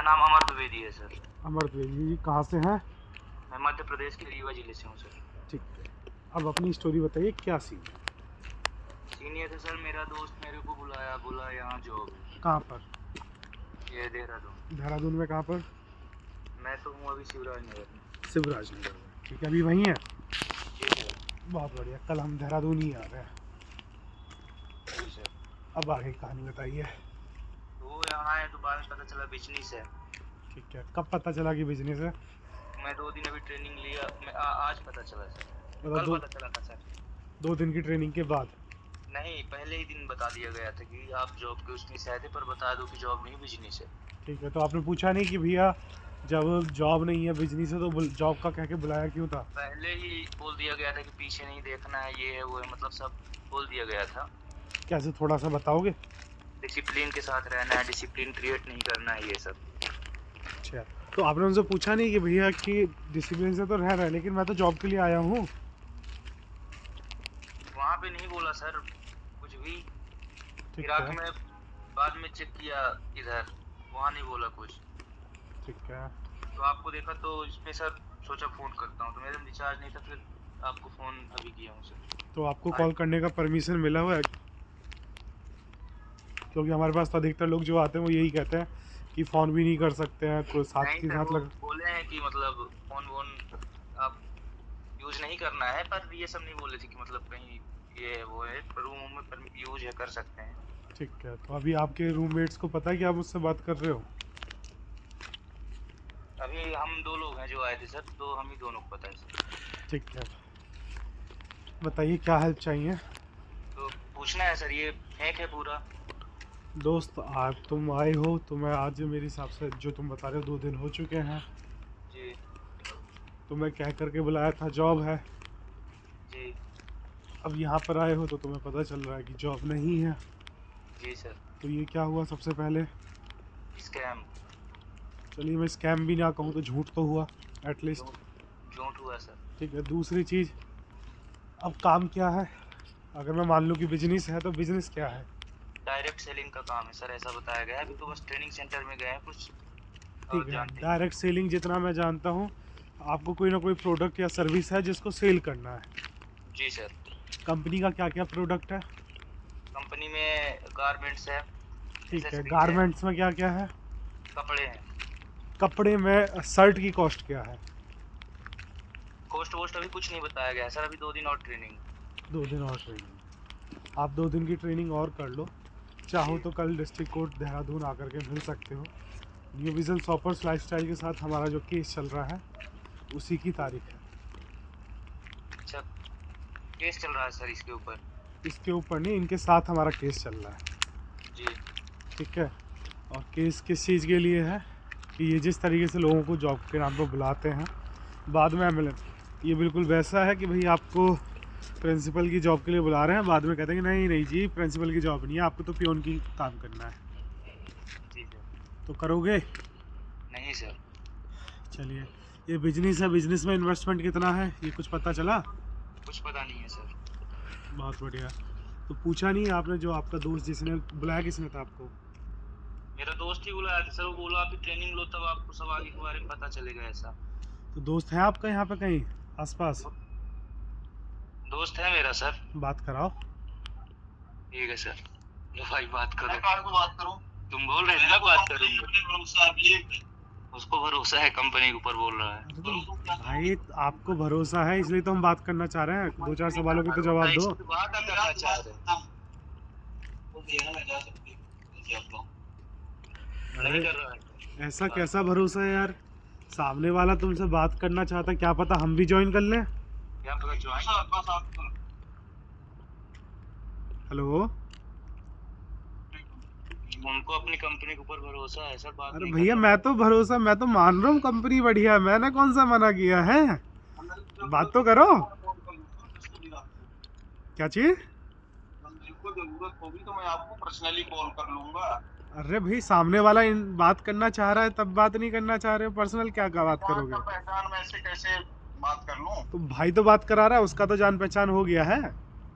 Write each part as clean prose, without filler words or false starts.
नाम अमर द्विवेदी है सर। अमर द्विवेदी जी, कहाँ से हैं? मैं मध्य प्रदेश के रीवा जिले से हूँ सर। ठीक है, अब अपनी स्टोरी बताइए, क्या सीन है? सीन ये था सर, मेरा दोस्त मेरे को बोला यहाँ जॉब है। कहाँ पर? ये देहरादून। देहरादून में कहाँ पर? मैं तो हूँ अभी शिवराज नगर में। शिवराज नगर में, ठीक है, अभी वहीं है? जी सर। बहुत बढ़िया, कल हम देहरादून ही आ रहे हैं। जी सर। अब आगे कहानी बताइए। तो वो यहाँ है तो बाद में पता चला बिजनेस है। ठीक है, कब पता चला कि बिजनेस है? मैं 2 दिन अभी ट्रेनिंग लिया, आज पता चला सर। मतलब कल पता चला था सर। 2 दिन की ट्रेनिंग के बाद? नहीं, पहले ही दिन बता दिया गया था कि आप जॉब के उसमें से आए थे, पर बता दो कि जॉब नहीं बिजनेस है। ठीक है, तो आपने पूछा नहीं कि भैया जब जॉब नहीं है बिजनेस है तो जॉब का कह के बुलाया क्यों था? पहले ही बोल दिया गया था कि पीछे नहीं देखना है, ये है वो है, मतलब सब बोल दिया गया था। कैसे, थोड़ा सा बताओगे? डिसिप्लिन के साथ रहना है, डिसिप्लिन क्रिएट नहीं करना है, ये सब। अच्छा, तो आपने उनसे पूछा नहीं कि भैया कि डिसिप्लिन से तो रह रहा है लेकिन मैं तो जॉब के लिए आया हूँ? वहाँ पे नहीं बोला सर कुछ भी। ठीक इराक है। में बाद में चेक किया इधर, वहाँ नहीं बोला कुछ। ठीक है, तो आपको देखा तो इसमें सर सोचा फ़ोन करता हूँ, तो मेरे में रिचार्ज नहीं था, फिर आपको फ़ोन अभी किया हूँ सर। तो आपको कॉल करने का परमिशन मिला हुआ है? क्योंकि हमारे पास तो अधिकतर लोग जो आते हैं वो यही कहते हैं कि फ़ोन भी नहीं कर सकते हैं, कोई साथ नहीं के सर, साथ वो लग। बोले हैं कि मतलब फ़ोन वोन आप यूज़ नहीं करना है, पर ये सब नहीं बोले थे कि मतलब कहीं ये है वो है, रूम में यूज़ है कर सकते हैं। ठीक है, तो अभी आपके रूममेट्स को पता है कि आप मुझसे बात कर रहे हो? अभी हम 2 लोग हैं जो आए थे सर, तो हम ही दोनों को पता है सर। ठीक है, बताइए क्या हेल्प चाहिए? तो पूछना है सर, ये फेक है पूरा। दोस्त, आप तुम आए हो तो मैं आज मेरे हिसाब से जो तुम बता रहे हो 2 दिन हो चुके हैं। जी। तो मैं कह करके बुलाया था जॉब है, जी। अब यहाँ पर आए हो तो तुम्हें पता चल रहा है कि जॉब नहीं है। जी सर। तो ये क्या हुआ सबसे पहले? स्कैम। चलिए, मैं स्कैम भी ना कहूँ तो झूठ तो हुआ एटलीस्ट। झूठ हुआ सर। ठीक है, दूसरी चीज़, अब काम क्या है? अगर मैं मान लूँ कि बिजनेस है तो बिजनेस क्या है? डायरेक्ट सेलिंग का काम है सर, ऐसा बताया गया है। अभी तो बस ट्रेनिंग सेंटर में गए हैं कुछ, ठीक और है, जानते हैं। डायरेक्ट सेलिंग जितना मैं जानता हूँ, आपको कोई ना कोई प्रोडक्ट या सर्विस है जिसको सेल करना है। जी सर। कंपनी का क्या क्या प्रोडक्ट है? कंपनी में गारमेंट्स है। ठीक है, accessories है, गारमेंट्स में क्या क्या है? कपड़े हैं। कपड़े में शर्ट की कॉस्ट क्या है? कोस्ट वोस्ट अभी कुछ नहीं बताया गया है सर, अभी 2 दिन और ट्रेनिंग। 2 दिन और ट्रेनिंग? आप 2 दिन की ट्रेनिंग और कर लो, चाहो तो कल डिस्ट्रिक्ट कोर्ट देहरादून आकर के मिल सकते हो। न्यू विजन शॉपर्स लाइफस्टाइल के साथ हमारा जो केस चल रहा है उसी की तारीख है। अच्छा, केस चल रहा है सर इसके ऊपर? इसके ऊपर नहीं, इनके साथ हमारा केस चल रहा है। जी। ठीक है, और केस किस चीज़ के लिए है कि ये जिस तरीके से लोगों को जॉब के नाम पर बुलाते हैं, बाद में एमएलए, ये बिल्कुल वैसा है कि भाई आपको प्रिंसिपल की जॉब के लिए बुला रहे हैं, बाद में कहते हैं कि नहीं नहीं जी प्रिंसिपल की जॉब नहीं है, आपको तो पियोन की काम करना है। जी सर। तो करोगे? नहीं सर। चलिए, ये बिजनेस है, बिजनेस में इन्वेस्टमेंट कितना है ये कुछ पता चला? कुछ पता नहीं है सर। बहुत बढ़िया। तो पूछा नहीं आपने, जो आपका दोस्त जिसने बुलाया किसने था आपको? मेरा दोस्त ही बुलाया था सर, वो बोला अभी ट्रेनिंग लो तब आपको सब आगे के बारे में पता चलेगा ऐसा। तो दोस्त है आपका यहाँ पे कहीं आसपास? दोस्त है मेरा सर। बात कराओ। ठीक है सर। लो भाई बात करो। बात करो। तुम बोल रहे थे ना बात करूंगा। उसको भरोसा है, कंपनी के ऊपर बोल रहा है। अरे तो भाई, आपको भरोसा है इसलिए तो हम बात करना चाह रहे हैं, 2-4 सवालों के तो जवाब दो। बात करना चाह रहे अरे कर रहा है। ऐसा कैसा भरोसा है यार? सामने वाला तुमसे बात करना चाहता है, क्या पता हम भी ज्वाइन कर लें। क्या पता ज्वाइन। हेलो, उनको अपनी कंपनी के ऊपर भरोसा है सर, बात अरे नहीं भैया मैं तो मान रहा हूँ कंपनी बढ़िया है, मैंने कौन सा मना किया है? बात तो करो। क्या चीज? को जरूरत होगी तो मैं आपको पर्सनली कॉल कर लूंगा। अरे भाई, सामने वाला बात करना चाह रहा है तब बात नहीं करना चाह रहे हो, पर्सनल क्या बात करोगे? पहचान में ऐसे कैसे बात कर लूं? तो भाई तो बात करा रहा है, उसका तो जान पहचान हो गया है।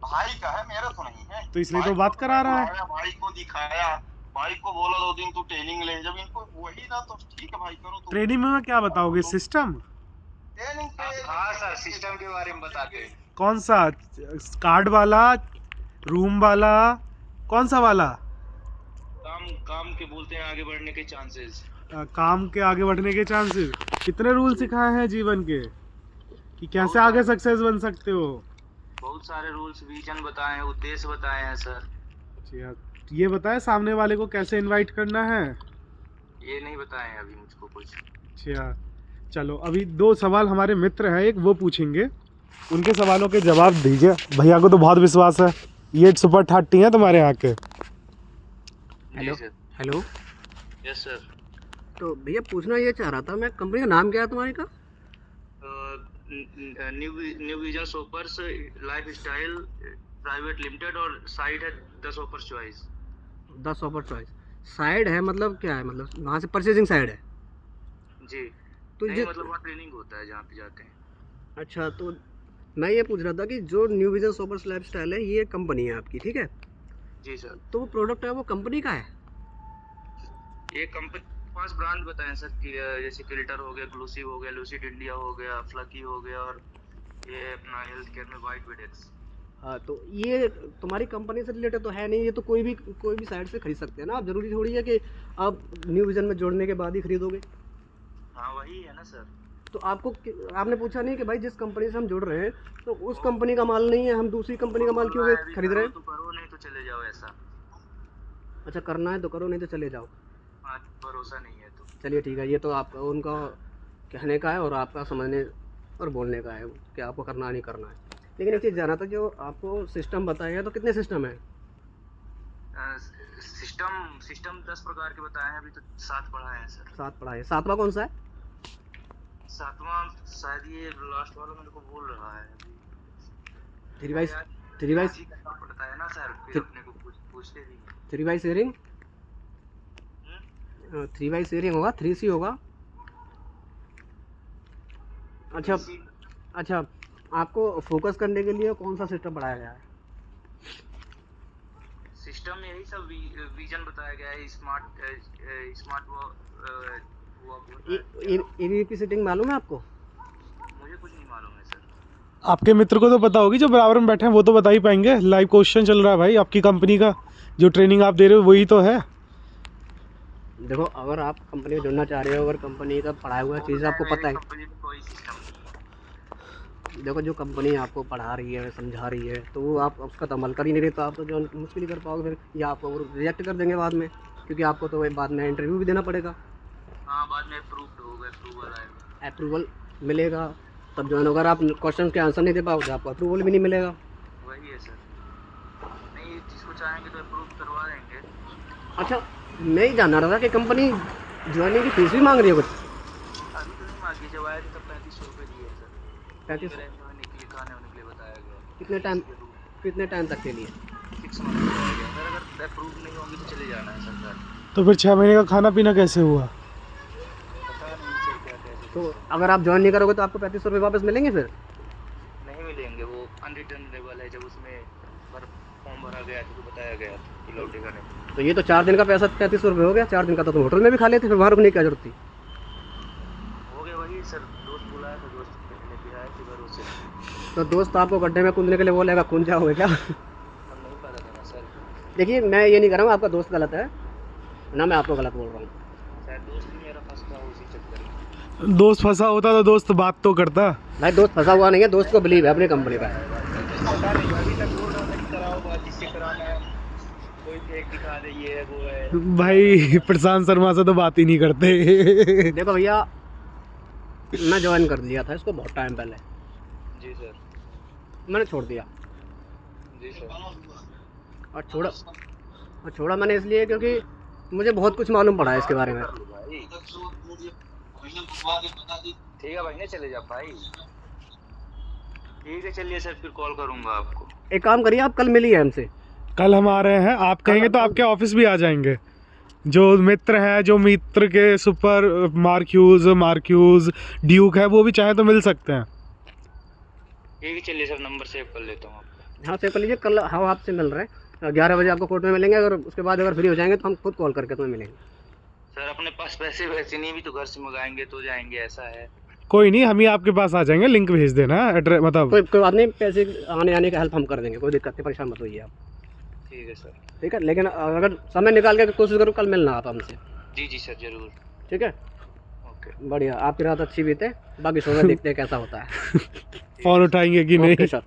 भाई का है, मेरा तो नहीं है। तो इसलिए तो बात करा रहा है। भाई को दिखाया, भाई को बोला 2 दिन तू ट्रेनिंग ले, जब इनको वही ना तो ठीक है भाई करो तो ट्रेनिंग में क्या बताओगे? सिस्टम ट्रेनिंग पे। हाँ सर, सिस्टम के बारे में बताते हैं। कौन सा? कार्ड वाला, रूम वाला, कौन सा वाला? काम के बोलते हैं आगे बढ़ने के चांसेस। काम के आगे बढ़ने के चांसेस। कितने रूल सिखाए हैं जीवन के कि कैसे आगे सक्सेस बन सकते हो? बहुत सारे रूल्स, विजन बताए हैं, उद्देश्य बताए हैं सर। अच्छा, ये बताए सामने वाले को कैसे इनवाइट करना है? ये नहीं बताए हैं अभी मुझको कुछ। अच्छा चलो, अभी 2 सवाल हमारे मित्र हैं, एक वो पूछेंगे, उनके सवालों के जवाब दीजिए। भैया को तो बहुत विश्वास है, ये सुपर 30 हैं तुम्हारे यहाँ के। Hello sir. Hello. Yes sir. तो भैया पूछना ये चाह रहा था मैं, कंपनी का नाम क्या है तुम्हारी का? New vision shoppers life style private limited, और साइट है 10 shoppers choice. 10 shopper choice. Side है मतलब क्या है? मतलब वहाँ से परचेजिंग साइड है? जी। तो नहीं, ये मतलब वहाँ ट्रेनिंग होता है जहाँ पे जाते हैं। अच्छा, तो मैं ये पूछ रहा था कि जो new vision shoppers life style है ये कंपनी है आपकी, ठीक है? जी सर। तो वो प्रोडक्ट है वो कंपनी का है? ये कंपनी 5 ब्रांड बताए सर कि जैसे फिल्टर हो गया, ग्लूसिव हो गया, लूसिड इंडिया हो गया, फ्लकी हो गया, और ये अपना हेल्थ केयर में वाइट वेडेक्स। हाँ, तो ये तुम्हारी कंपनी से रिलेटेड तो है नहीं, ये तो कोई भी साइट से खरीद सकते हैं ना आप? जरूरी थोड़ी है कि आप न्यू विजन में जोड़ने के बाद ही खरीदोगे। हाँ वही है ना सर। तो आपने पूछा नहीं कि भाई जिस कंपनी से हम जुड़ रहे हैं तो उस कंपनी का माल नहीं है, हम दूसरी कंपनी का माल क्यों खरीद रहे हैं? तो करो, नहीं तो चले जाओ ऐसा। अच्छा, करना है तो करो, नहीं तो चले जाओ। हाँ, भरोसा नहीं है तो। चलिए ठीक है, ये तो आपका उनका कहने का है और आपका समझने और बोलने का है कि आपको करना नहीं करना है। लेकिन एक चीज़ जाना था, जो आपको सिस्टम बताया गया तो कितने सिस्टम है? सिस्टम 10 प्रकार के बताए हैं, अभी तो 7 पढ़ाए हैं सर। 7 पढ़ा है, 7वां कौन सा है? 7वां शायद ये लास्ट वाला मेरे को बोल रहा है अभी। 3 बाई पड़ता है ना सर, फिर अपने को पूछते भी हैं। 3 बाई शेयरिंग, 3 बाई शेयरिंग होगा, 3C होगा। अच्छा, आपको फोकस करने के लिए कौन सा सिस्टम पढ़ाया गया है? सिस्टम यही सब विजन बताया गया है, स्मार्ट ईवी की सेटिंग मालूम है आपको? मुझे कुछ नहीं मालूम है सर। आपके मित्र को तो पता होगी, जो बराबर में बैठे हैं वो तो बता ही पाएंगे। लाइव क्वेश्चन चल रहा है भाई, आपकी कंपनी का जो ट्रेनिंग आप दे रहे हो वही तो है। देखो, अगर आप कंपनी में जुड़ना चाह रहे हो, अगर कंपनी का पढ़ाया हुआ चीज़ आपको पता है, कंपनी में कोई सिस्टम नहीं। देखो जो कंपनी आपको पढ़ा रही है, समझा रही है, तो वो आप उसका तो अमल कर ही नहीं रहे, तो आप तो जो मुश्किल ही कर पाओगे फिर, या आपको रिजेक्ट कर देंगे बाद में, क्योंकि आपको तो बाद में इंटरव्यू भी देना पड़ेगा। हाँ, बाद में अप्रूवल आएगा। अप्रूवल मिलेगा तब जो है, अगर आप क्वेश्चन के आंसर नहीं दे पाओगे आपको अप्रूवल भी नहीं मिलेगा। वही है सर। नहीं, जिसको चाहेंगे तो अप्रूव करवा देंगे। अच्छा, मैं ही जानना रहा था कि कंपनी ज्वाइनिंग की फीस भी मांग रही है कुछ? अभी तो नहीं मांगी, जब आए थे तब 3500 रुपये दिए सर। 35? होने के लिए, खाने होने के लिए बताया गया। कितने टाइम तक के लिए? 6 मंथ बताया गया सर। अगर अप्रूव नहीं होंगी तो चले जाना है सर। तो फिर 6 महीने का खाना पीना कैसे हुआ? पता नहीं सर क्या कैसे। तो अगर आप ज्वाइन नहीं करोगे तो आपको 3500 रुपये वापस मिलेंगे फिर? नहीं मिलेंगे, वो अनरिटर्नेबल है। जब उसमें फॉर्म भरा गया तो बताया गया कि लौटेगा नहीं। तो ये तो 4 दिन का पैसा 3500 रुपये हो गया। 4 दिन का तो तुम होटल में भी खा लेते, फिर वहाँ रुकने की क्या जरूरत थी? हो गया वही सर, दोस्त बुलाया था, दोस्त लेके आए थे भरोसे। तो दोस्त आपको गड्ढे में कूदने के लिए बोलेगा, कूद जाओगे क्या? हम नहीं पता था ना सर। देखिए, मैं ये नहीं कर रहा हूँ आपका दोस्त गलत है ना, मैं आपको गलत बोल रहा हूँ। शायद दोस्त ही मेरा फंस था उसी चक्कर में। दोस्त फंसा होता तो दोस्त बात तो करता भाई। दोस्त फंसा हुआ नहीं है, दोस्त को बिलीव है अपनी कंपनी पर। पता नहीं, अभी तक बोल रहा था कि कराओ बात, जिससे कराना है कोई फेक दिखा दे, ये है वो है। भाई। प्रशांत शर्मा से तो बात ही नहीं करते। देखो भैया, मैं ज्वाइन कर लिया था इसको बहुत टाइम पहले। जी सर। मैंने छोड़ दिया। जी सर। और छोड़ा मैंने इसलिए क्योंकि मुझे बहुत कुछ मालूम पड़ा है इसके बारे में। ठीक है भाई, नहीं चले जा भाई। ठीक है, चलिए सर, फिर कॉल करूंगा आपको। एक काम करिए, आप कल मिलिए हमसे। कल हम आ रहे हैं, आप कहेंगे तो आपके ऑफिस भी आ जाएंगे। जो मित्र के सुपर मार्क्यूज ड्यूक है, वो भी चाहे तो मिल सकते हैं। ठीक है, चलिए सर, नंबर सेव कर लेता हूँ आपका। हाँ, सेव कर लीजिए। कल हम आपसे मिल रहे हैं, 11 बजे आपको कोर्ट में मिलेंगे, अगर उसके बाद अगर फ्री हो जाएंगे तो हम खुद कॉल करके तुम्हें मिलेंगे। सर अपने पास पैसे वैसे नहीं, भी तो घर से मंगाएंगे तो जाएंगे, ऐसा है। कोई नहीं, हम ही आपके पास आ जाएंगे, लिंक भेज देना, एड्रेस मतलब। कोई बात नहीं, पैसे आने का हेल्प हम कर देंगे, कोई दिक्कत नहीं, परेशान मत होइए आप। ठीक है सर। ठीक है, लेकिन अगर समय निकाल के कोशिश करो कल मिलना आप हमसे। जी जी सर जरूर। ठीक है, ओके। बढ़िया, आपकी रात अच्छी बीते, बाकी सुबह देखते हैं कैसा होता है। फोन उठाएंगे कि ओके नहीं। सर।